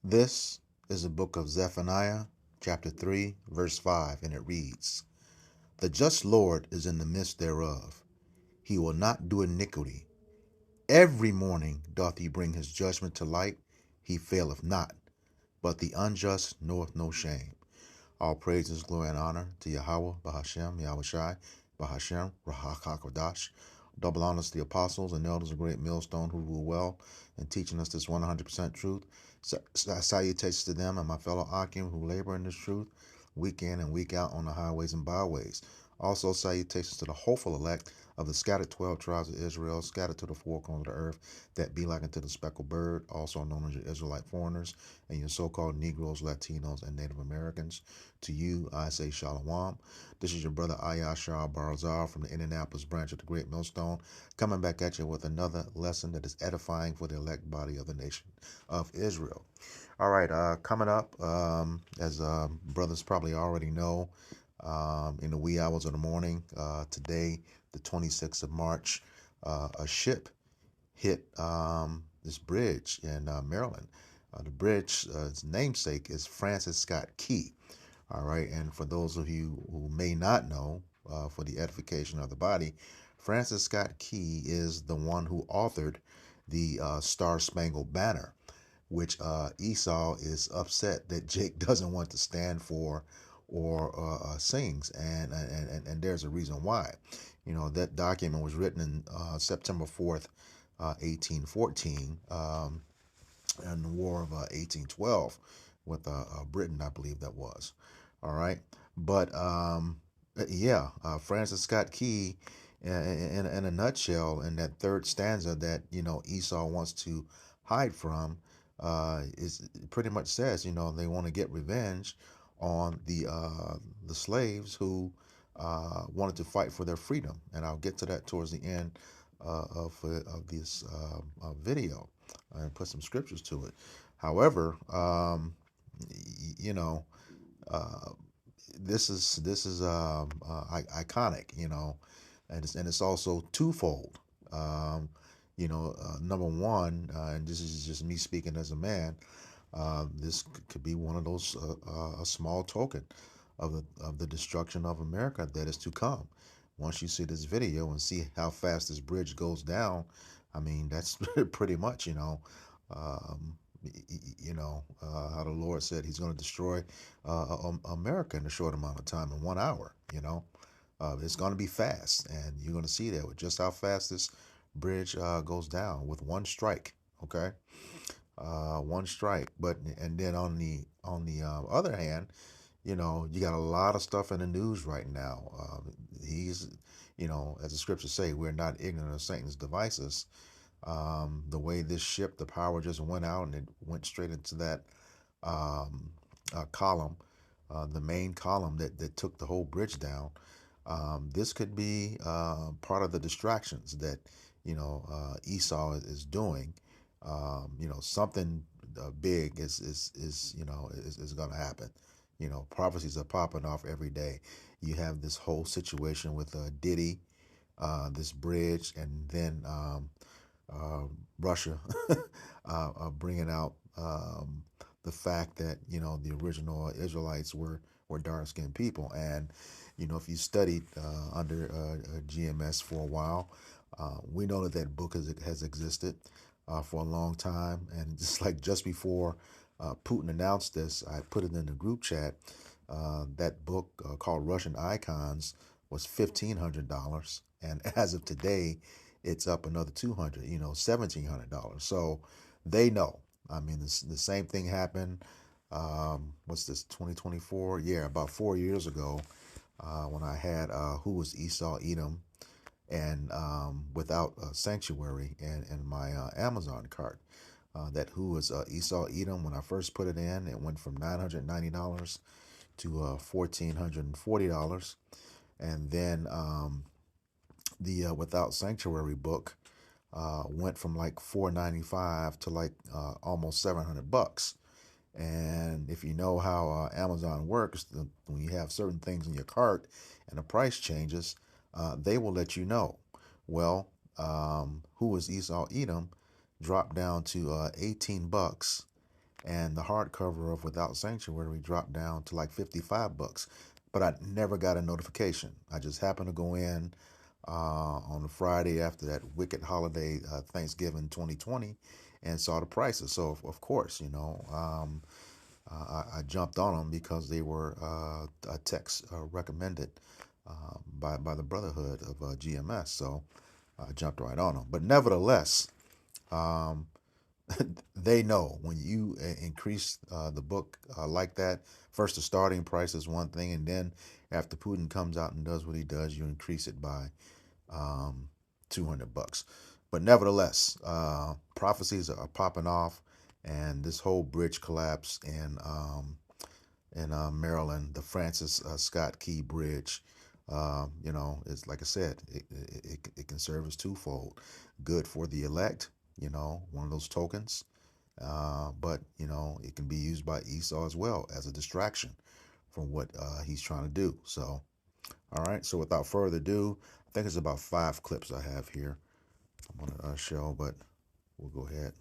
This is the book of Zephaniah, chapter 3, verse 5, and it reads, The just Lord is in the midst thereof. He will not do iniquity. Every morning doth he bring his judgment to light. He faileth not, but the unjust knoweth no shame. All praises, glory, and honor to Yahweh, Bahashem, Yahushai, Bahashem, Rahakakodash. Double honors to the apostles and elders of Great Millstone who rule well in teaching us this 100% truth. Salutations to them and my fellow Akim who labor in this truth week in and week out on the highways and byways. Also, salutations to the hopeful elect of the scattered 12 tribes of Israel, scattered to the four corners of the earth, that be like unto the speckled bird, also known as your Israelite foreigners, and your so-called Negroes, Latinos, and Native Americans. To you, I say Shalom. This is your brother Ayashar Barzar from the Indianapolis branch of the Great Millstone, coming back at you with another lesson that is edifying for the elect body of the nation of Israel. All right, coming up, as brothers probably already know, in the wee hours of the morning, today, the 26th of March, a ship hit this bridge in Maryland. The bridge, its namesake is Francis Scott Key. All right, and for those of you who may not know, for the edification of the body, Francis Scott Key is the one who authored the Star Spangled Banner, which Esau is upset that Jake doesn't want to stand for or sings, and there's a reason why. You know, that document was written in September 4th, 1814, in the War of 1812 with Britain, I believe that was. All right, but yeah, Francis Scott Key, in a nutshell, in that third stanza that Esau wants to hide from, is pretty much says they want to get revenge on the slaves who wanted to fight for their freedom, and I'll get to that towards the end of this video and put some scriptures to it. However, you know, uh, this is iconic, and it's also twofold. Number one, and this is just me speaking as a man. This could be one of those a small token of the destruction of America that is to come. Once you see this video and see how fast this bridge goes down, I mean that's pretty much um, how the Lord said He's going to destroy America in a short amount of time in 1 hour. It's going to be fast, and you're going to see that with just how fast this bridge goes down with one strike. Okay, one strike. But and then on the other hand, you got a lot of stuff in the news right now. He's, as the scriptures say, we're not ignorant of Satan's devices. The way this ship, the power just went out and it went straight into that um, column, the main column that took the whole bridge down. This could be part of the distractions that Esau is doing. Something big is going to happen. Prophecies are popping off every day. You have this whole situation with Diddy, this bridge, and then uh, Russia bringing out the fact that the original Israelites were dark skinned people, and if you studied under GMS for a while, we know that that book has existed for a long time, and just before Putin announced this, I put it in the group chat. That book called Russian Icons was $1,500, and as of today, it's up another 200. $1,700. So they know. I mean, the same thing happened. What's this? 2024? Yeah, about 4 years ago, when I had Who Was Esau Edom and Without Sanctuary in my Amazon cart. That Who Was Esau Edom, when I first put it in, it went from $990 to $1,440. And then the Without Sanctuary book went from like 495 to like almost $700. And if you know how Amazon works, when you have certain things in your cart and the price changes, they will let you know. Well, Who Was Esau Edom dropped down to $18, and the hardcover of Without Sanctuary dropped down to like $55. But I never got a notification. I just happened to go in on the Friday after that wicked holiday, Thanksgiving 2020, and saw the prices. So of course, I jumped on them because they were a text recommended by the Brotherhood of GMS. So I jumped right on them. But nevertheless, um, they know when you increase the book like that. First, the starting price is one thing, and then after Putin comes out and does what he does, you increase it by um, $200. But nevertheless, prophecies are popping off, and this whole bridge collapse in Maryland, the Francis Scott Key Bridge. It's like I said, it can serve as twofold: good for the elect, one of those tokens, but it can be used by Esau as well as a distraction from what he's trying to do. So, all right. So without further ado, I think it's about 5 clips I have here. I'm gonna show, but we'll go ahead.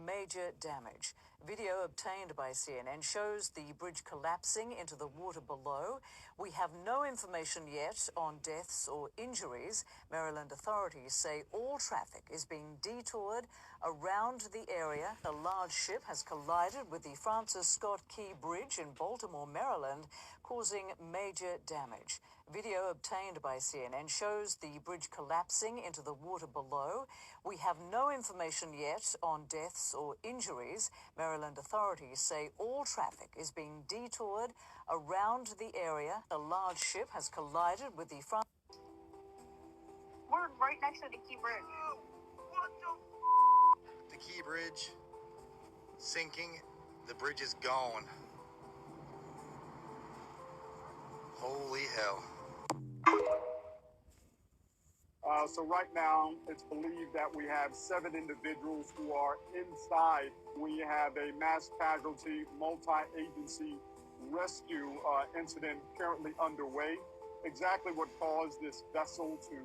Major damage. Video obtained by CNN shows the bridge collapsing into the water below. We have no information yet on deaths or injuries. Maryland authorities say all traffic is being detoured around the area. A large ship has collided with the Francis Scott Key Bridge in Baltimore, Maryland, causing major damage. Video obtained by CNN shows the bridge collapsing into the water below. We have no information yet on deaths or injuries. Maryland authorities say all traffic is being detoured around the area. A large ship has collided with the front. We're right next to the Key Bridge. What the Key Bridge sinking. The bridge is gone. Holy hell. So right now, it's believed that we have 7 individuals who are inside. We have a mass casualty, multi-agency rescue incident currently underway. Exactly what caused this vessel to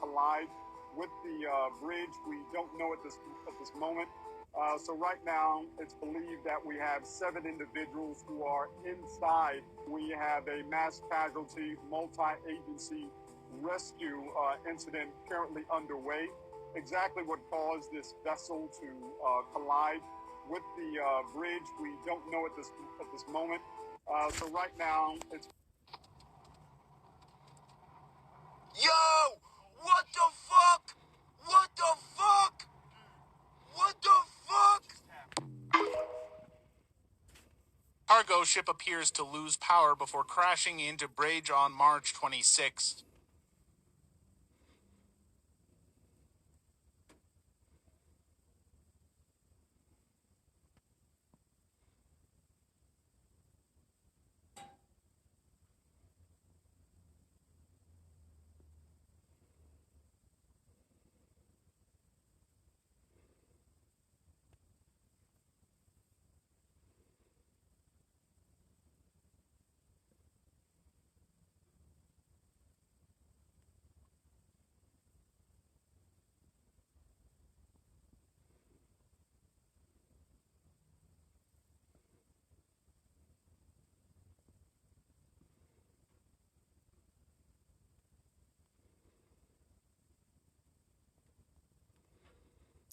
collide with the bridge, we don't know at this moment. So right now, it's believed that we have 7 individuals who are inside. We have a mass casualty, multi-agency rescue incident currently underway. Exactly what caused this vessel to collide with the bridge, we don't know at this moment. So right now, it's Yo! What the fuck? What the fuck? What the fuck? Cargo ship appears to lose power before crashing into bridge on March 26th.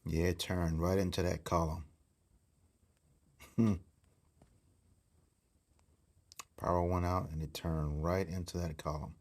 Yeah, it turned right into that column. Power went out and it turned right into that column.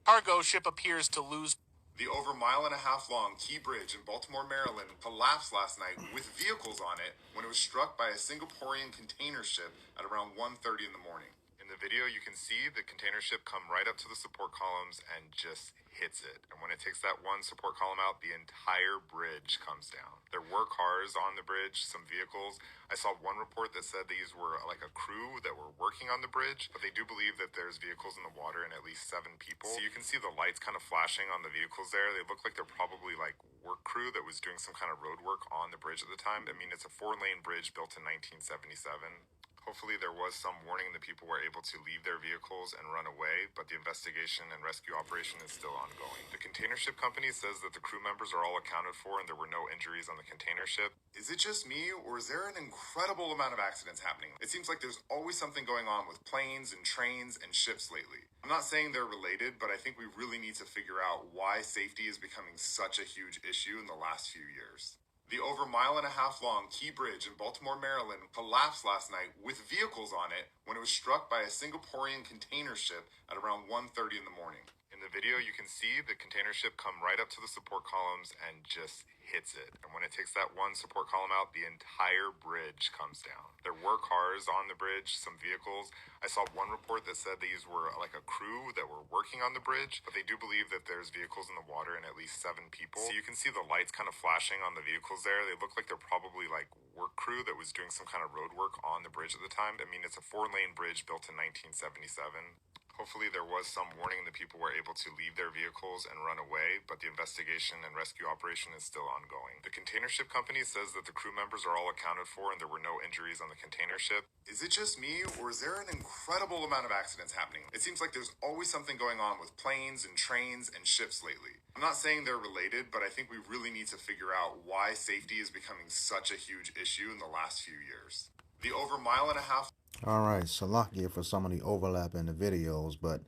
Cargo ship appears to lose. The over mile-and-a-half-long Key Bridge in Baltimore, Maryland collapsed last night with vehicles on it when it was struck by a Singaporean container ship at around 1:30 in the morning. In the video, you can see the container ship come right up to the support columns and just hits it. And when it takes that one support column out, the entire bridge comes down. There were cars on the bridge, some vehicles. I saw one report that said these were like a crew that were working on the bridge, but they do believe that there's vehicles in the water and at least 7 people. So you can see the lights kind of flashing on the vehicles there. They look like they're probably like work crew that was doing some kind of road work on the bridge at the time. I mean, it's a 4-lane bridge built in 1977. Hopefully there was some warning that people were able to leave their vehicles and run away, but the investigation and rescue operation is still ongoing. The container ship company says that the crew members are all accounted for and there were no injuries on the container ship. Is it just me, or is there an incredible amount of accidents happening? It seems like there's always something going on with planes and trains and ships lately. I'm not saying they're related, but I think we really need to figure out why safety is becoming such a huge issue in the last few years. The over mile-and-a-half long Key Bridge in Baltimore, Maryland collapsed last night with vehicles on it when it was struck by a Singaporean container ship at around 1:30 in the morning. In the video, you can see the container ship come right up to the support columns and just hits it. And when it takes that one support column out, the entire bridge comes down. There were cars on the bridge, some vehicles. I saw one report that said these were like a crew that were working on the bridge, but they do believe that there's vehicles in the water and at least 7 people. So you can see the lights kind of flashing on the vehicles there. They look like they're probably like work crew that was doing some kind of road work on the bridge at the time. I mean, it's a 4-lane bridge built in 1977. Hopefully there was some warning that people were able to leave their vehicles and run away, but the investigation and rescue operation is still ongoing. The container ship company says that the crew members are all accounted for and there were no injuries on the container ship. Is it just me, or is there an incredible amount of accidents happening? It seems like there's always something going on with planes and trains and ships lately. I'm not saying they're related, but I think we really need to figure out why safety is becoming such a huge issue in the last few years. The over mile-and-a-half. All right, Salakia for some of the overlap in the videos, but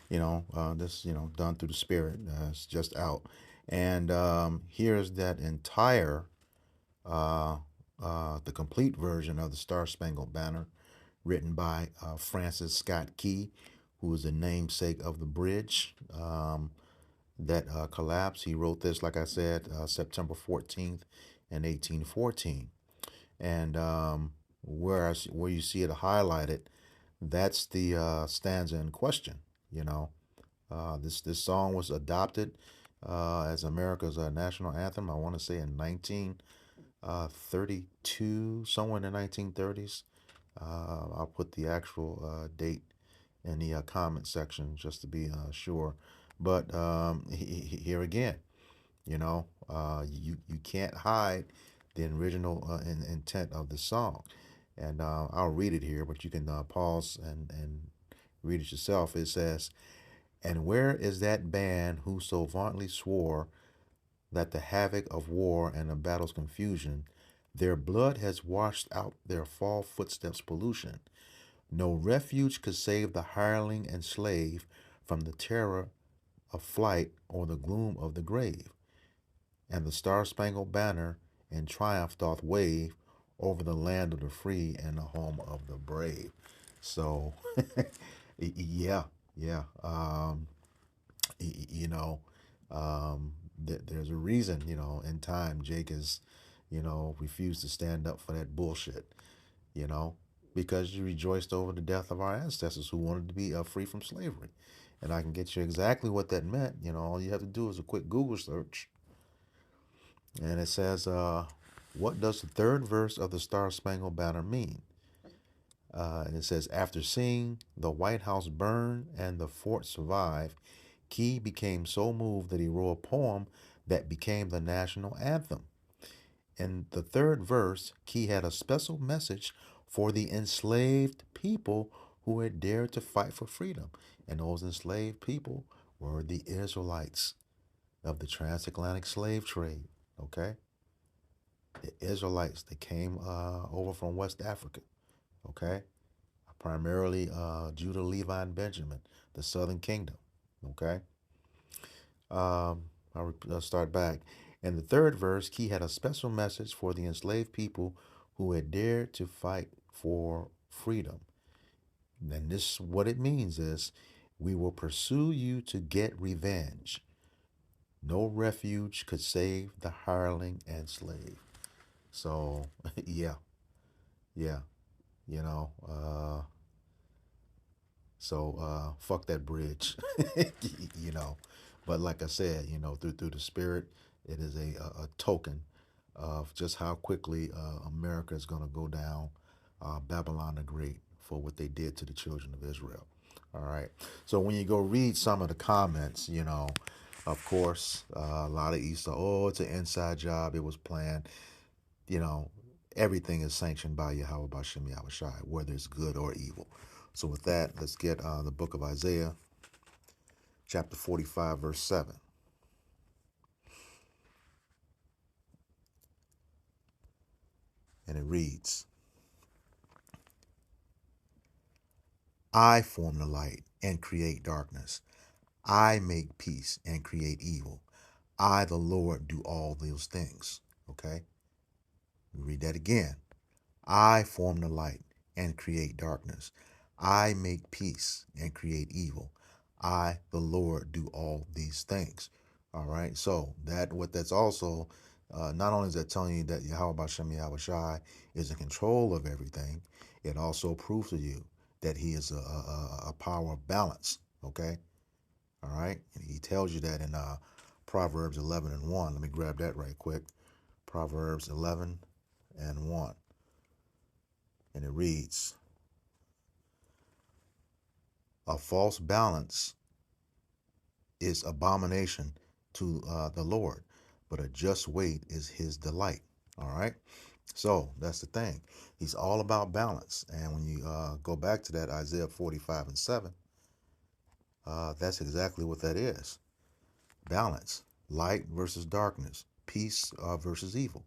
this done through the spirit. It's just out, and here's that entire the complete version of the Star Spangled Banner, written by Francis Scott Key, who is the namesake of the bridge that collapsed. He wrote this, like I said, September 14th in 1814, and where you see it highlighted, that's the stanza in question. This song was adopted as America's national anthem. I want to say in 1932, somewhere in the 1930s. I'll put the actual date in the comment section just to be sure. But here again, you can't hide the original intent of the song. And I'll read it here, but you can pause and read it yourself. It says, "And where is that band who so vauntly swore that the havoc of war and the battle's confusion, their blood has washed out their fall footsteps' pollution? No refuge could save the hireling and slave from the terror of flight or the gloom of the grave. And the Star-Spangled Banner in triumph doth wave over the land of the free and the home of the brave." So, yeah. There's a reason, in time, Jake has, refused to stand up for that bullshit, because you rejoiced over the death of our ancestors who wanted to be free from slavery. And I can get you exactly what that meant. All you have to do is a quick Google search. And it says, what does the third verse of the Star-Spangled Banner mean? And it says, after seeing the White House burn and the fort survive, Key became so moved that he wrote a poem that became the national anthem. In the third verse, Key had a special message for the enslaved people who had dared to fight for freedom. And those enslaved people were the Israelites of the transatlantic slave trade, okay? The Israelites that came over from West Africa, okay? Primarily Judah, Levi, and Benjamin, the southern kingdom, okay? I'll start back. In the third verse, Key had a special message for the enslaved people who had dared to fight for freedom. And this, what it means is, we will pursue you to get revenge. No refuge could save the hireling and slave. So, yeah. Fuck that bridge, But like I said, through the spirit, it is a token of just how quickly America is going to go down Babylon the Great for what they did to the children of Israel. All right. So when you go read some of the comments, of course, a lot of Easter, it's an inside job. It was planned. Everything is sanctioned by Yahweh Bashem Yahushai, whether it's good or evil. So with that, let's get the book of Isaiah, chapter 45, verse 7. And it reads, I form the light and create darkness. I make peace and create evil. I, the Lord, do all those things. Okay? Read that again. I form the light and create darkness. I make peace and create evil. I, the Lord, do all these things. All right. So that's also, not only is that telling you that Yahweh Bashem Yahushai is in control of everything, it also proves to you that he is a power of balance. Okay. All right. And he tells you that in Proverbs 11 and 1. Let me grab that right quick. Proverbs 11 and 1. And it reads, a false balance is abomination to the Lord, but a just weight is his delight. All right. So that's the thing. He's all about balance. And when you go back to that Isaiah 45 and 7, that's exactly what that is. Balance. Light versus darkness. Peace versus evil.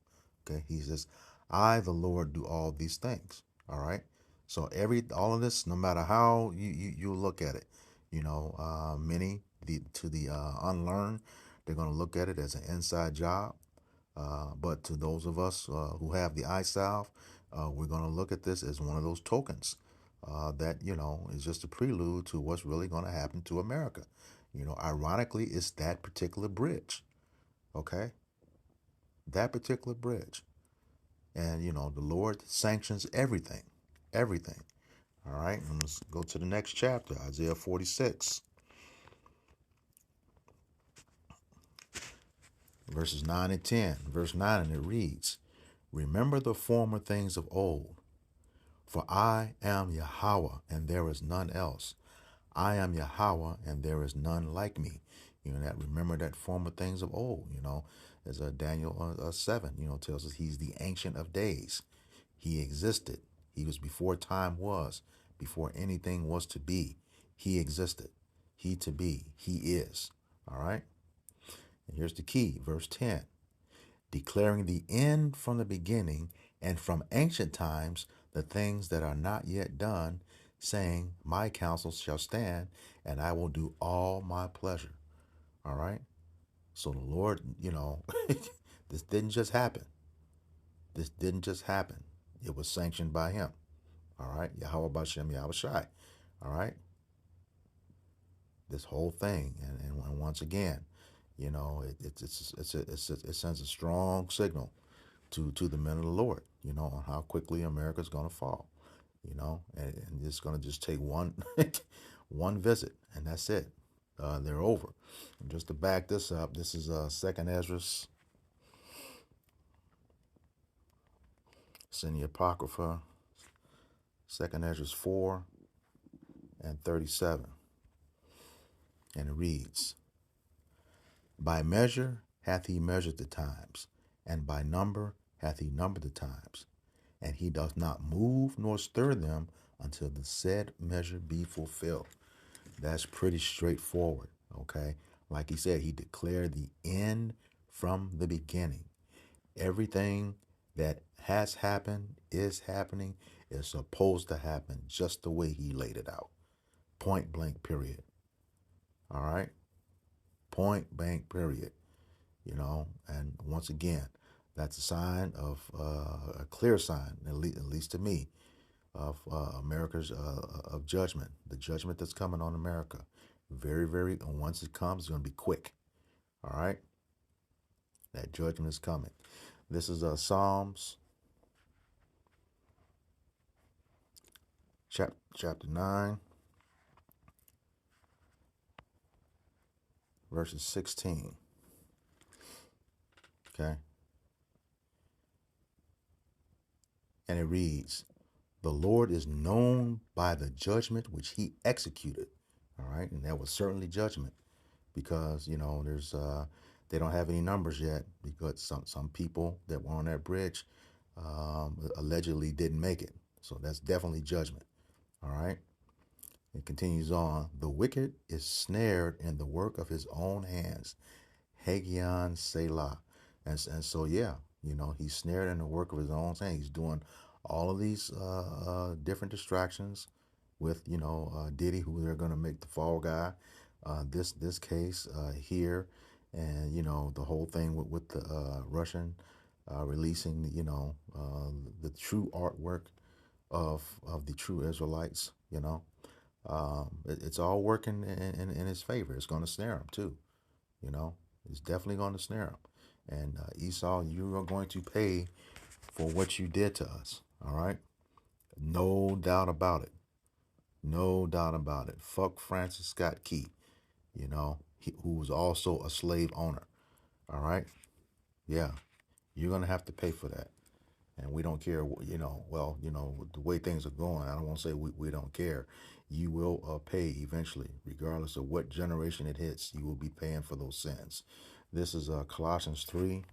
Okay. He says, I, the Lord, do all these things. All right. So all of this, no matter how you look at it, many to the unlearned, they're going to look at it as an inside job. But to those of us who have the eye salve, we're going to look at this as one of those tokens that is just a prelude to what's really going to happen to America. Ironically, it's that particular bridge. Okay, that particular bridge, and the Lord sanctions everything. All right, and let's go to the next chapter, Isaiah 46, verses 9 and 10. Verse 9, and it reads, remember the former things of old, for I am Yahweh, and there is none else. I am Yahweh, and there is none like me. Remember that former things of old, as Daniel 7, tells us he's the Ancient of Days. He existed. He was before time was, before anything was to be. He existed. He to be. He is. All right? And here's the key, verse 10. Declaring the end from the beginning and from ancient times the things that are not yet done, saying, my counsel shall stand, and I will do all my pleasure. All right? So the Lord, this didn't just happen. This didn't just happen. It was sanctioned by him. All right? Yahweh Bashem Yahushai. All right? This whole thing. And once again, it sends a strong signal to the men of the Lord, on how quickly America's going to fall, and it's going to just take one one visit, and that's it. They're over. And just to back this up, this is 2nd Ezra. It's in the Apocrypha, 2nd Ezra 4 and 37. And it reads, by measure hath he measured the times, and by number hath he numbered the times. And he doth not move nor stir them until the said measure be fulfilled. That's pretty straightforward, okay? Like he said, he declared the end from the beginning. Everything that has happened, is happening, is supposed to happen just the way he laid it out. Point blank, period. All right? Point blank, period. And once again, that's a sign of a clear sign, at least to me, of America's of judgment, the judgment that's coming on America. Very, very, and once it comes, it's going to be quick. All right? That judgment is coming. This is Psalms chapter 9, verses 16. Okay? And it reads, the Lord is known by the judgment which he executed. All right? And that was certainly judgment, because, there's they don't have any numbers yet, because some people that were on that bridge, allegedly didn't make it. So that's definitely judgment. All right. It continues on. The wicked is snared in the work of his own hands. Hagion Selah. And so, yeah, he's snared in the work of his own hands. He's doing all of these different distractions with, Diddy, who they're going to make the fall guy. This case here, and, the whole thing with the Russian releasing, the true artwork of the true Israelites, it's all working in his favor. It's going to snare him too, it's definitely going to snare him. And Esau, you are going to pay for what you did to us. All right, no doubt about it. No doubt about it. Fuck Francis Scott Key, who was also a slave owner. All right, yeah, you're gonna have to pay for that. And we don't care, the way things are going, I don't want to say we don't care. You will pay eventually, regardless of what generation it hits, you will be paying for those sins. This is Colossians 3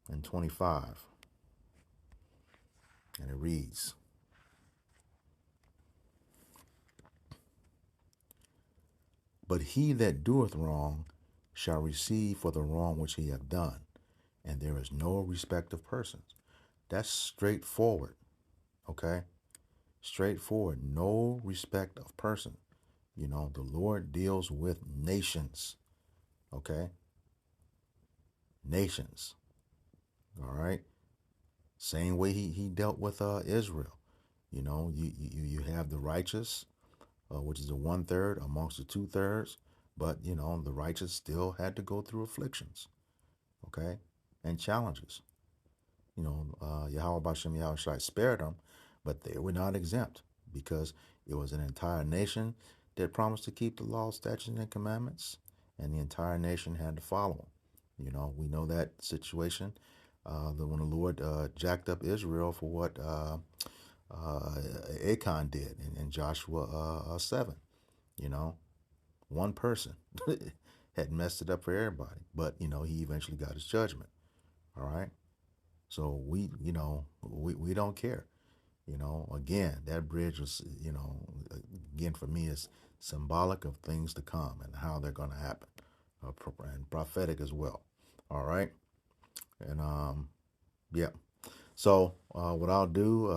and 25. And it reads, but he that doeth wrong shall receive for the wrong which he hath done, and there is no respect of persons. That's straightforward, okay? Straightforward, no respect of person. The Lord deals with nations, okay? Nations, all right? Same way he dealt with Israel. You have the righteous, which is the 1/3 amongst the 2/3, but, the righteous still had to go through afflictions, okay, and challenges. Yahweh Bashem Yahushai spared them, but they were not exempt because it was an entire nation that promised to keep the law, statutes, and commandments, and the entire nation had to follow them. We know that situation. When the Lord jacked up Israel for what Achan did in Joshua 7. One person had messed it up for everybody, but he eventually got his judgment. All right. So we don't care. Again, that bridge was, again, for me, is symbolic of things to come and how they're going to happen, and prophetic as well. All right. And, yeah. So, what I'll do,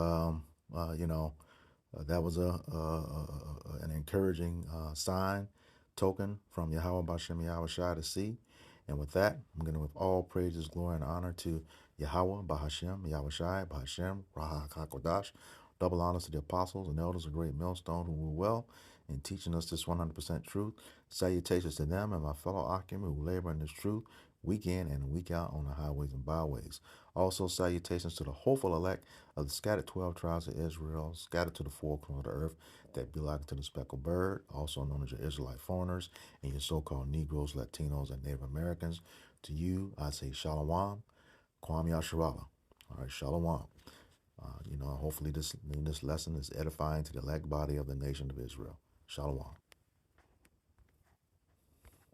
that was an encouraging sign, token from Yahweh Bashem Yahushai to see. And with that, I'm going to give all praises, glory, and honor to Yahweh Bahashem Yahushai Bahashem Rahak HaKodash. Double honors to the apostles and elders of Great Millstone who were well in teaching us this 100% truth. Salutations to them and my fellow Akim who labor in this truth week in and week out on the highways and byways. Also, salutations to the hopeful elect of the scattered 12 tribes of Israel, scattered to the four corners of the earth, that belong to the speckled bird, also known as your Israelite foreigners, and your so-called Negroes, Latinos, and Native Americans. To you, I say Shalom, Kwam Yasharala. All right, Shalom. Hopefully this lesson is edifying to the elect body of the nation of Israel. Shalom.